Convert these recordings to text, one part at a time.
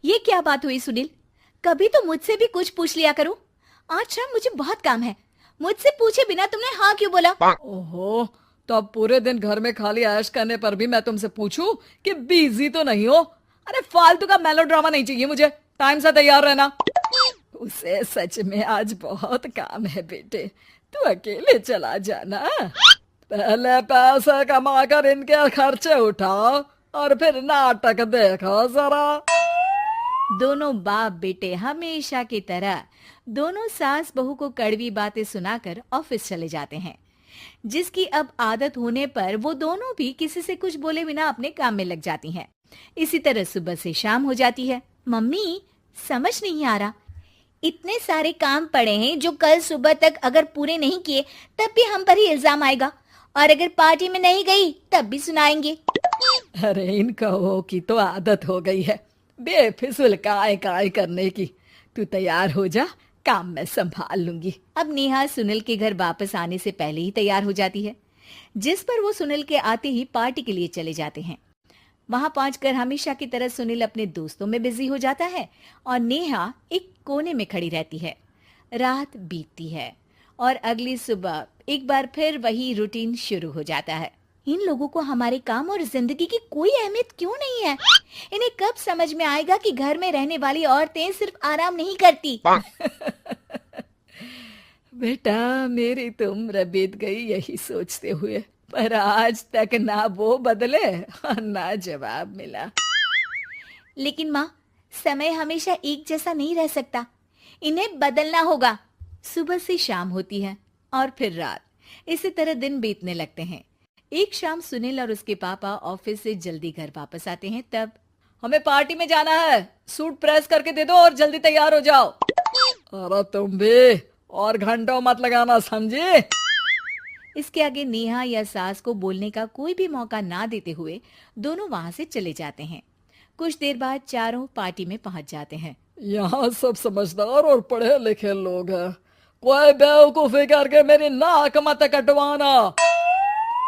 ये क्या बात हुई सुनील? कभी तो मुझसे भी कुछ पूछ लिया करो। आज शाम मुझे बहुत काम है। मुझसे पूछे बिना तुमने हाँ क्यों बोला? ओहो, तो अब पूरे दिन घर में खाली ऐश करने पर भी मैं तुमसे पूछूं कि बिजी तो नहीं हो? अरे फालतू का मेलोड्रामा नहीं चाहिए मुझे। टाइम से तैयार रहना। उसे सच में आज बहुत काम है बेटे, तू अकेले चला जाना। पहले पैसे कमा कर इनके खर्चे उठाओ और फिर नाटक देखो जरा। दोनों बाप बेटे हमेशा की तरह दोनों सास बहू को कड़वी बातें सुनाकर ऑफिस चले जाते हैं, जिसकी अब आदत होने पर वो दोनों भी किसी से कुछ बोले बिना अपने काम में लग जाती हैं। इसी तरह सुबह से शाम हो जाती है। मम्मी, समझ नहीं आ रहा, इतने सारे काम पड़े हैं जो कल सुबह तक अगर पूरे नहीं किए तब भी हम पर ही इल्जाम आएगा, और अगर पार्टी में नहीं गई तब भी सुनाएंगे। अरे इन कहो की तो आदत हो गई है बेफिजुल काय काय करने की। तू तैयार हो जा, काम मैं संभाल लूंगी। अब नेहा सुनील के घर वापस आने से पहले ही तैयार हो जाती है, जिस पर वो सुनील के आते ही पार्टी के लिए चले जाते हैं। वहां पहुंचकर हमेशा की तरह सुनील अपने दोस्तों में बिजी हो जाता है और नेहा एक कोने में खड़ी रहती है। रात बीतती है और अगली सुबह एक बार फिर वही रूटीन शुरू हो जाता है। इन लोगों को हमारे काम और जिंदगी की कोई अहमियत क्यों नहीं है? इन्हें कब समझ में आएगा कि घर में रहने वाली औरतें सिर्फ आराम नहीं करती। बेटा मेरी तो उम्र बीत गई यही सोचते हुए, पर आज तक ना वो बदले और ना जवाब मिला। लेकिन माँ, समय हमेशा एक जैसा नहीं रह सकता, इन्हें बदलना होगा। सुबह से शाम होती है और फिर रात। इसी तरह दिन बीतने लगते हैं। एक शाम सुनील और उसके पापा ऑफिस से जल्दी घर वापस आते हैं। तब हमें पार्टी में जाना है, सूट प्रेस करके दे दो और जल्दी तैयार हो जाओ। अरे तुम भी और घंटों मत लगाना, समझे? इसके आगे नेहा या सास को बोलने का कोई भी मौका ना देते हुए दोनों वहां से चले जाते हैं। कुछ देर बाद चारों पार्टी में पहुंच जाते हैं। यहाँ सब समझदार और पढ़े लिखे लोग हैं, कोई बेवकूफी करके मेरी नाक मत कटवाना।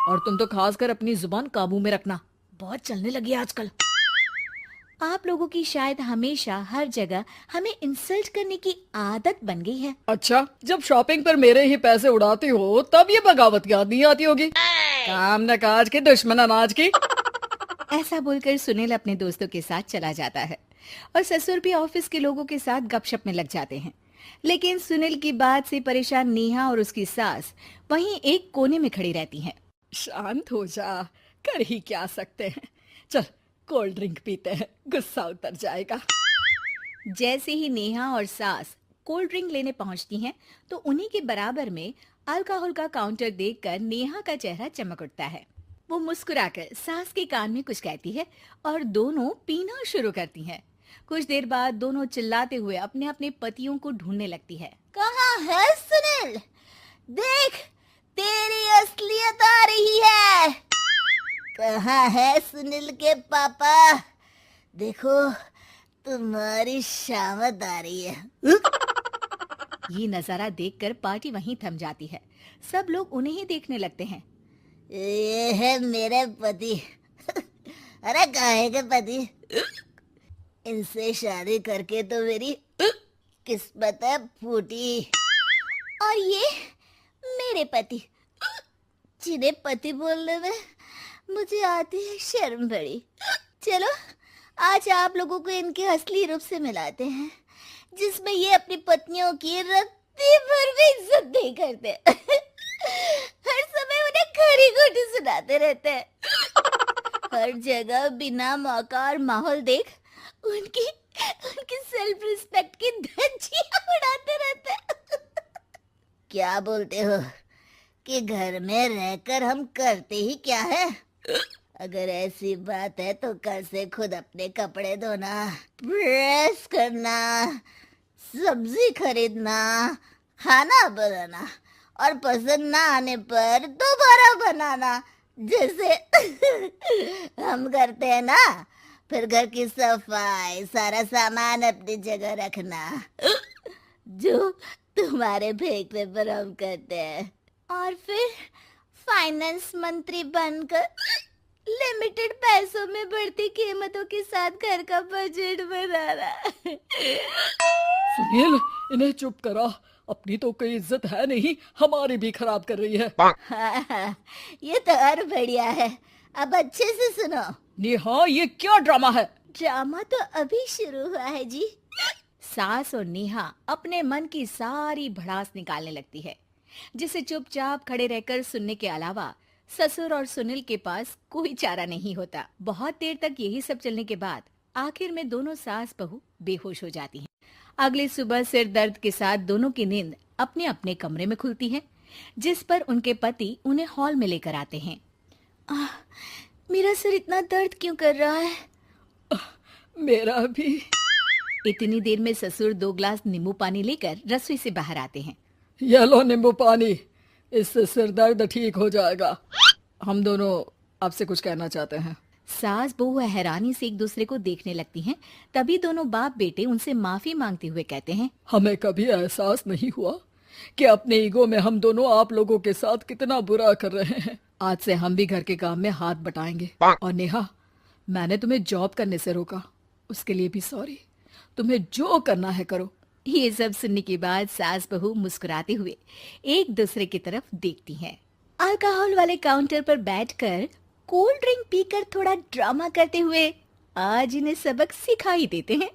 और तुम तो खासकर अपनी जुबान काबू में रखना, बहुत चलने लगी है आजकल। आप लोगों की शायद हमेशा हर जगह हमें इंसल्ट करने की आदत बन गई है। अच्छा, जब शॉपिंग पर मेरे ही पैसे उड़ाती हो तब ये बगावत याद नहीं आती होगी। काम न काज की दुश्मन अनाज की। ऐसा बोलकर सुनील अपने दोस्तों के साथ चला जाता है और ससुर भी ऑफिस के लोगों के साथ गपशप में लग जाते हैं। लेकिन सुनील की बात से परेशान नेहा और उसकी सास वहीं एक कोने में खड़ी रहती हैं। शांत हो जा, कर ही क्या सकते हैं। चल कोल्ड ड्रिंक पीते हैं, गुस्सा उतर जाएगा। जैसे ही नेहा और सास कोल्ड ड्रिंक लेने पहुंचती हैं, तो उन्हीं के बराबर में अल्कोहल का काउंटर देखकर नेहा का चेहरा चमक उठता है। वो मुस्कुराकर सास के कान में कुछ कहती है और दोनों पीना शुरू करती हैं। कुछ देर बाद दोनों चिल्लाते हुए अपने अपने पतियों को ढूंढने लगती है। कहाँ है सुनील? देख, तेरी असलियत आ रही है। कहाँ है सुनील के पापा? देखो, तुम्हारी शामत आ रही है। ये नजारा देखकर पार्टी वहीं थम जाती है। सब लोग उन्हें ही देखने लगते हैं। ये है मेरे पति। अरे काहे के पति? इनसे शादी करके तो मेरी किस्मत है फूटी। और ये मेरे पति, जिन्हें पति बोलने में मुझे आती है शर्म बड़ी। चलो आज आप लोगों को इनके असली रूप से मिलाते हैं, जिसमें ये अपनी पत्नियों की रत्ती भर भी इज्जत नहीं करते। हर समय उन्हें खरी खोटी सुनाते रहते हैं। हर जगह बिना मौका और माहौल देख उनकी सेल्फ रिस्पेक्ट की धज्जियां उड़ाते रहते हैं। क्या बोलते हो कि घर में रहकर हम करते ही क्या है? अगर ऐसी बात है तो कल से खुद अपने कपड़े धोना, प्रेस करना, सब्जी खरीदना, खाना बनाना और पसंद ना आने पर दोबारा बनाना, जैसे हम करते हैं ना। फिर घर की सफाई, सारा सामान अपनी जगह रखना, जो तुम्हारे फेंकने पर हम करते हैं। और फिर फाइनेंस मंत्री बनकर लिमिटेड पैसों में बढ़ती कीमतों के साथ घर का बजट बनाना। सुनील, इन्हें चुप करा। अपनी तो कोई इज्जत है नहीं, हमारी भी खराब कर रही है। हाँ, ये तो और बढ़िया है। अब अच्छे से सुनो। नेहा, ये क्या ड्रामा है? ड्रामा तो अभी शुरू हुआ है जी। सास और नेहा अपने मन की सारी भड़ास निकालने लगती है, जिसे चुपचाप खड़े रहकर सुनने के अलावा ससुर और सुनील के पास कोई चारा नहीं होता। बहुत देर तक यही सब चलने के बाद आखिर में दोनों सास बहू बेहोश हो जाती हैं। अगली सुबह सिर दर्द के साथ दोनों की नींद अपने अपने कमरे में खुलती है, जिस पर उनके पति उन्हें हॉल में लेकर आते हैं। मेरा सिर इतना दर्द क्यों कर रहा है? मेरा भी। इतनी देर में ससुर 2 ग्लास नींबू पानी लेकर रसोई से बाहर आते हैं। ये लो नींबू पानी, इससे सिर दर्द ठीक हो जाएगा। हम दोनों आपसे कुछ कहना चाहते हैं। सास बहू हैरानी से एक दूसरे को देखने लगती हैं। तभी दोनों बाप बेटे उनसे माफी मांगते हुए कहते हैं, हमें कभी एहसास नहीं हुआ कि अपने ईगो में हम दोनों आप लोगों के साथ कितना बुरा कर रहे हैं। आज से हम भी घर के काम में हाथ बटाएंगे। और नेहा, मैंने तुम्हें जॉब करने से रोका, उसके लिए भी सॉरी। तुम्हें जो करना है करो। ये सब सुनने के बाद सास बहू मुस्कुराते हुए एक दूसरे की तरफ देखती हैं। अल्कोहल वाले काउंटर पर बैठकर कोल्ड ड्रिंक पीकर थोड़ा ड्रामा करते हुए आज इन्हें सबक सिखा ही देते हैं।